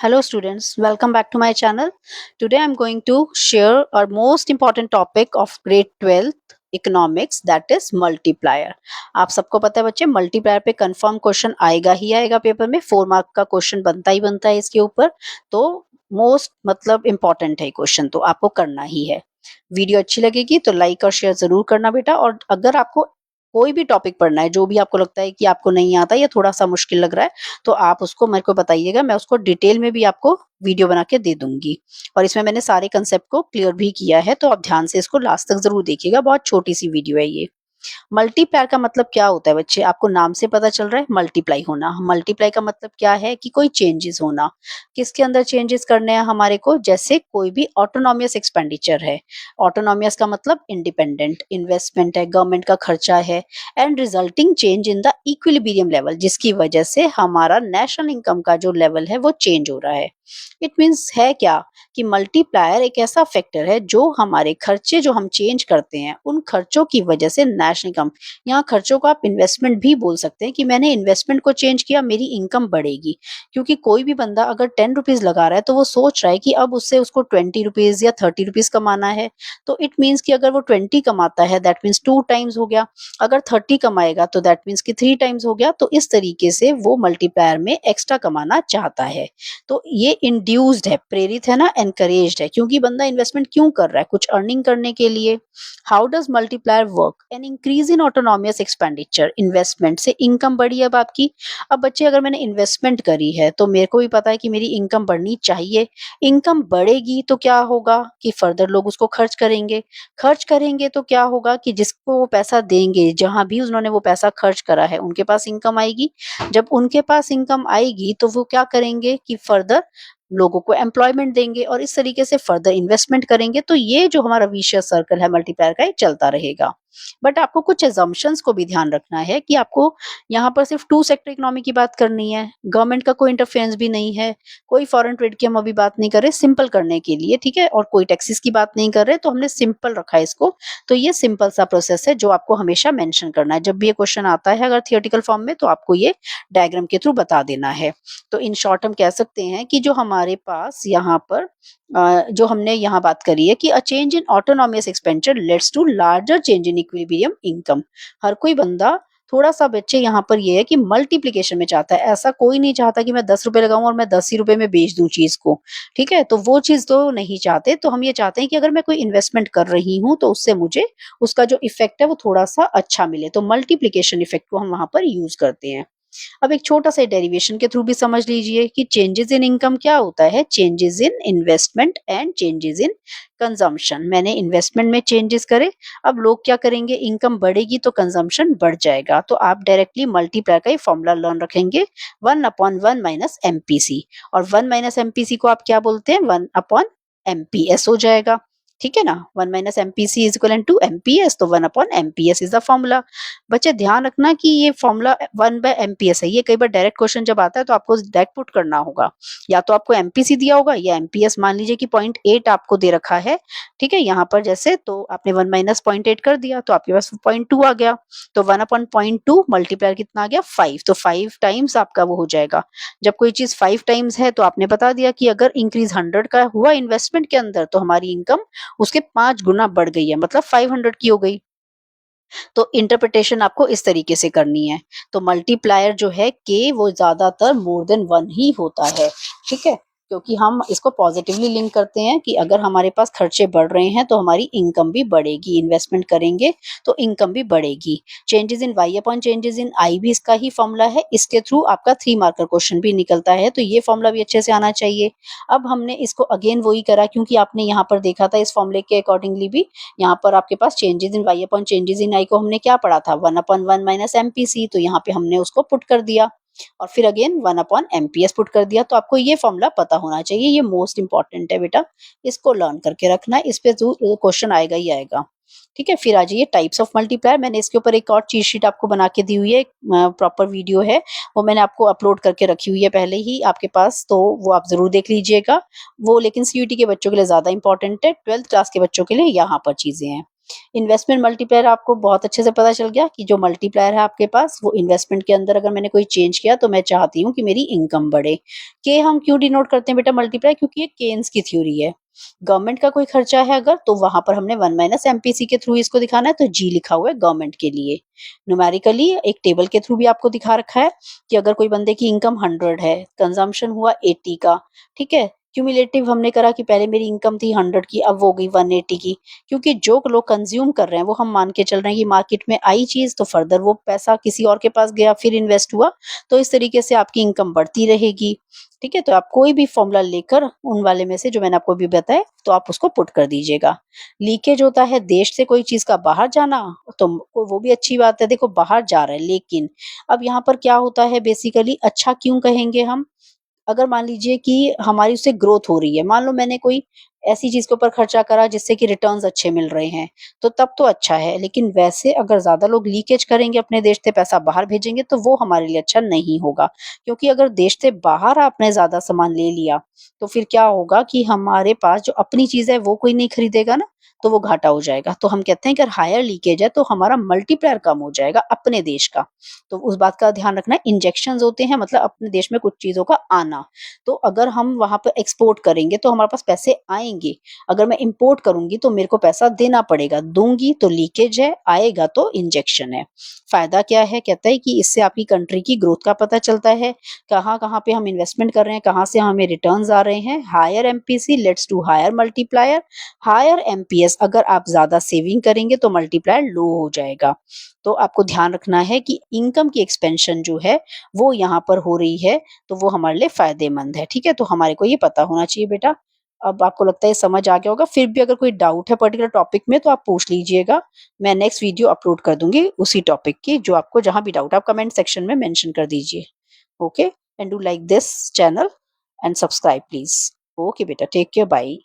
Hello students, welcome back to my channel. Today I'm going to share our most important topic of grade 12th economics, that is multiplier. आप सबको पता है बच्चे, multiplier पे confirm question आएगा ही आएगा paper में। 4 मार्क का क्वेश्चन बनता ही बनता है इसके ऊपर। तो मोस्ट मतलब इम्पॉर्टेंट है क्वेश्चन, तो आपको करना ही है। वीडियो अच्छी लगेगी तो लाइक और शेयर जरूर करना बेटा। और अगर आपको कोई भी टॉपिक पढ़ना है, जो भी आपको लगता है कि आपको नहीं आता या थोड़ा सा मुश्किल लग रहा है, तो आप उसको मेरे को बताइएगा। मैं उसको डिटेल में भी आपको वीडियो बना के दे दूंगी। और इसमें मैंने सारे कंसेप्ट को क्लियर भी किया है, तो आप ध्यान से इसको लास्ट तक जरूर देखिएगा। बहुत छोटी सी वीडियो है ये। मल्टीप्लायर का मतलब क्या होता है बच्चे? आपको नाम से पता चल रहा है, मल्टीप्लाई होना। मल्टीप्लाई का मतलब क्या है कि कोई चेंजेस होना। किसके अंदर चेंजेस करने हैं हमारे को? जैसे कोई भी ऑटोनॉमियस एक्सपेंडिचर है। ऑटोनॉमियस का मतलब इंडिपेंडेंट इन्वेस्टमेंट है, गवर्नमेंट का खर्चा है, and resulting change in the equilibrium level, जिसकी वजह से हमारा नेशनल इनकम का जो लेवल है वो चेंज हो रहा है। इट मीन्स है क्या कि मल्टीप्लायर एक ऐसा फैक्टर है जो हमारे खर्चे जो हम चेंज करते हैं, उन खर्चों की वजह से नेशनल इनकम, यहाँ खर्चों को आप इन्वेस्टमेंट भी बोल सकते हैं कि मैंने इन्वेस्टमेंट को चेंज किया, मेरी इनकम बढ़ेगी। क्योंकि कोई भी बंदा अगर 10 रुपीज लगा रहा है तो वो सोच रहा है कि अब उससे उसको 20 रुपीज या 30 रुपीज कमाना है। तो इट मीन्स कि अगर वो 20 कमाता है, दैट मीन्स 2 टाइम्स हो गया। अगर 30 कमाएगा तो दैट मीन्स कि 3 टाइम्स हो गया। तो इस तरीके से वो मल्टीप्लायर में एक्स्ट्रा कमाना चाहता है। तो ये इंड्यूस्ड है, प्रेरित है ना, एनकरेज्ड है। क्योंकि बंदा इन्वेस्टमेंट क्यों कर रहा है? कुछ अर्निंग करने के लिए। How does multiplier work? An increase in autonomous expenditure, investment से इनकम बढ़ी अब आपकी। अब बच्चे, अगर मैंने इन्वेस्टमेंट करी है तो मेरे को भी पता है कि मेरी इनकम बढ़नी चाहिए। इनकम बढ़ेगी तो क्या होगा कि फर्दर लोग उसको खर्च करेंगे। खर्च करेंगे तो क्या होगा कि जिसको वो पैसा देंगे, जहां भी उन्होंने वो पैसा खर्च करा है, उनके पास इनकम आएगी। जब उनके पास इनकम आएगी तो वो क्या करेंगे कि फर्दर लोगों को एम्प्लॉयमेंट देंगे और इस तरीके से फर्दर इन्वेस्टमेंट करेंगे। तो ये जो हमारा विशियस सर्कल है मल्टीप्लायर का, ये चलता रहेगा। बट आपको कुछ एजम्पशंस को भी ध्यान रखना है कि आपको यहाँ पर सिर्फ 2 सेक्टर इकोनॉमी की बात करनी है। गवर्नमेंट का कोई इंटरफेरेंस भी नहीं है, कोई फॉरेन ट्रेड की हम अभी बात नहीं कर रहे, सिंपल करने के लिए, ठीक है। और कोई टैक्सेस की बात नहीं कर रहे, तो हमने सिंपल रखा है इसको। तो ये सिंपल सा प्रोसेस है जो आपको हमेशा मेंशन करना है। जब भी ये क्वेश्चन आता है अगर थियोरेटिकल फॉर्म में, तो आपको ये डायग्राम के थ्रू बता देना है। तो इन शॉर्ट हम कह सकते हैं कि जो हमारे पास यहाँ पर जो हमने यहाँ बात करी है कि a change in autonomous expenditure leads to larger change in equilibrium income. हर कोई बंदा थोड़ा सा बच्चे यहाँ पर ये है कि मल्टीप्लिकेशन में चाहता है। ऐसा कोई नहीं चाहता कि मैं 10 रुपए लगाऊं और मैं 10 ही रुपए में बेच दूं चीज को, ठीक है। तो वो चीज तो नहीं चाहते। तो हम ये चाहते हैं कि अगर मैं कोई इन्वेस्टमेंट कर रही हूँ तो उससे मुझे उसका जो इफेक्ट है वो थोड़ा सा अच्छा मिले। तो मल्टीप्लिकेशन इफेक्ट को हम वहां पर यूज करते हैं। अब एक छोटा सा डेरिवेशन के थ्रू भी समझ लीजिए कि चेंजेस इन इनकम क्या होता है? Changes in investment and changes in consumption. मैंने इन्वेस्टमेंट में चेंजेस करे, अब लोग क्या करेंगे? इनकम बढ़ेगी तो कंजम्पशन बढ़ जाएगा। तो आप डायरेक्टली मल्टीप्लाई का ही फॉर्मूला लर्न रखेंगे, 1/1 माइनस एमपीसी। और 1 माइनस एमपीसी को आप क्या बोलते हैं? 1/एमपीएस हो जाएगा, ठीक है ना। 1 minus MPC is equal to MPS, तो 1/एमपीएस इज द फॉर्मूला। बच्चे ध्यान रखना कि ये फॉर्मूला 1/एमपीएस है। ये कई बार डायरेक्ट क्वेश्चन जब आता है तो आपको डायरेक्ट पुट करना होगा। या तो आपको एमपीसी दिया होगा या एमपीएस। मान लीजिए कि 0.8 आपको दे रखा है, ठीक है, यहाँ पर जैसे, तो आपने 1 माइनस 0.8 कर दिया तो आपके पास 0.2 आ गया। तो 1/0.2 मल्टीप्लायर कितना आ गया? 5। तो 5 टाइम्स आपका वो हो जाएगा। जब कोई चीज 5 टाइम्स है तो आपने बता दिया कि अगर इंक्रीज 100 का हुआ इन्वेस्टमेंट के अंदर तो हमारी इनकम उसके 5 गुना बढ़ गई है, मतलब 500 की हो गई। तो इंटरप्रिटेशन आपको इस तरीके से करनी है। तो मल्टीप्लायर जो है के, वो ज्यादातर मोर देन 1 ही होता है, ठीक है। क्योंकि हम इसको पॉजिटिवली लिंक करते हैं कि अगर हमारे पास खर्चे बढ़ रहे हैं तो हमारी इनकम भी बढ़ेगी। इन्वेस्टमेंट करेंगे तो इनकम भी बढ़ेगी। Changes in Y upon changes in I भी इसका ही फॉर्मूला है। इसके थ्रू आपका 3 मार्कर क्वेश्चन भी निकलता है, तो ये फॉर्मूला भी अच्छे से आना चाहिए। अब हमने इसको अगेन वही करा, क्योंकि आपने यहाँ पर देखा था इस फॉर्मूले के अकॉर्डिंगली भी। यहाँ पर आपके पास changes in Y upon changes in I को हमने क्या पढ़ा था? 1/1 माइनस एमपीसी। तो यहाँ पे हमने उसको पुट कर दिया और फिर अगेन 1/एमपीएस पुट कर दिया। तो आपको ये फॉर्मूला पता होना चाहिए, ये मोस्ट इंपॉर्टेंट है बेटा, इसको लर्न करके रखना है। इस पे क्वेश्चन आएगा ही आएगा, ठीक है। फिर आ जाइए टाइप्स ऑफ मल्टीप्लायर। मैंने इसके ऊपर एक और चीट शीट आपको बना के दी हुई है, प्रॉपर वीडियो है, वो मैंने आपको अपलोड करके रखी हुई है पहले ही आपके पास, तो वो आप जरूर देख लीजिएगा। वो लेकिन सीयूटी के बच्चों के लिए ज्यादा इंपॉर्टेंट है, 12th क्लास के बच्चों के लिए यहाँ पर चीजें हैं। इन्वेस्टमेंट मल्टीप्लायर आपको बहुत अच्छे से पता चल गया कि जो मल्टीप्लायर है आपके पास वो इन्वेस्टमेंट के अंदर अगर मैंने कोई चेंज किया तो मैं चाहती हूँ कि मेरी इनकम बढ़े। के हम क्यों डिनोट करते हैं बेटा मल्टीप्लायर? क्योंकि ये केन्स की थ्योरी है। गवर्नमेंट का कोई खर्चा है अगर तो वहां पर हमने 1 माइनस एमपीसी के थ्रू इसको दिखाना है, तो जी लिखा हुआ है गवर्नमेंट के लिए। न्यूमेरिकली एक टेबल के थ्रू भी आपको दिखा रखा है कि अगर कोई बंदे की इनकम 100 है, कंजम्पशन हुआ 80 का, ठीक है, क्यूमुलेटिव हमने करा कि पहले मेरी इनकम थी 100 की, अब वो हो गई 180 की, क्योंकि जो लोग कंज्यूम कर रहे हैं वो हम मान के चल रहे हैं कि मार्केट में आई चीज तो फर्दर वो पैसा किसी और के पास गया, फिर इन्वेस्ट हुआ, तो इस तरीके से आपकी इनकम बढ़ती रहेगी। ठीक है, तो आप कोई भी फॉर्मूला लेकर उन वाले में से जो मैंने आपको अभी बताया तो आप उसको पुट कर दीजिएगा। लीकेज होता है देश से कोई चीज का बाहर जाना, तो वो भी अच्छी बात है, देखो बाहर जा रहा है, लेकिन अब यहाँ पर क्या होता है बेसिकली, अच्छा क्यों कहेंगे हम? अगर मान लीजिए कि हमारी उससे ग्रोथ हो रही है, मान लो मैंने कोई ऐसी चीज के ऊपर खर्चा करा जिससे कि रिटर्न्स अच्छे मिल रहे हैं, तो तब तो अच्छा है। लेकिन वैसे अगर ज्यादा लोग लीकेज करेंगे, अपने देश से पैसा बाहर भेजेंगे, तो वो हमारे लिए अच्छा नहीं होगा। क्योंकि अगर देश से बाहर आपने ज्यादा सामान ले लिया तो फिर क्या होगा कि हमारे पास जो अपनी चीज है वो कोई नहीं खरीदेगा ना, तो वो घाटा हो जाएगा। तो हम कहते हैं कि अगर हायर लीकेज है तो हमारा मल्टीप्लायर कम हो जाएगा अपने देश का। तो उस बात का ध्यान रखना है। इंजेक्शंस होते हैं मतलब अपने देश में कुछ चीजों का आना। तो अगर हम वहां पर एक्सपोर्ट करेंगे तो हमारे पास पैसे आएंगे, अगर मैं इंपोर्ट करूंगी तो मेरे को पैसा देना पड़ेगा, दूंगी तो लीकेज है, आएगा तो इंजेक्शन है। फायदा क्या है? कहता है कि इससे आपकी कंट्री की ग्रोथ का पता चलता है, कहाँ कहाँ पे हम इन्वेस्टमेंट कर रहे हैं, कहाँ से हमें रिटर्न्स आ रहे हैं। Higher MPC leads to higher multiplier. Higher MPS अगर आप ज्यादा सेविंग करेंगे तो मल्टीप्लायर लो हो जाएगा। तो आपको ध्यान रखना है कि इनकम की एक्सपेंशन जो है वो यहाँ पर हो रही है, तो वो हमारे लिए फायदेमंद है। ठीक है, तो हमारे को ये पता होना चाहिए बेटा। अब आपको लगता है ये समझ आ गया होगा। फिर भी अगर कोई डाउट है पर्टिकुलर टॉपिक में तो आप पूछ लीजिएगा। मैं नेक्स्ट वीडियो अपलोड कर दूंगी उसी टॉपिक की, जो आपको जहां भी डाउट है आप कमेंट सेक्शन में मेंशन कर दीजिए। Okay, and do like this channel and subscribe please. Okay बेटा, टेक केयर, बाय।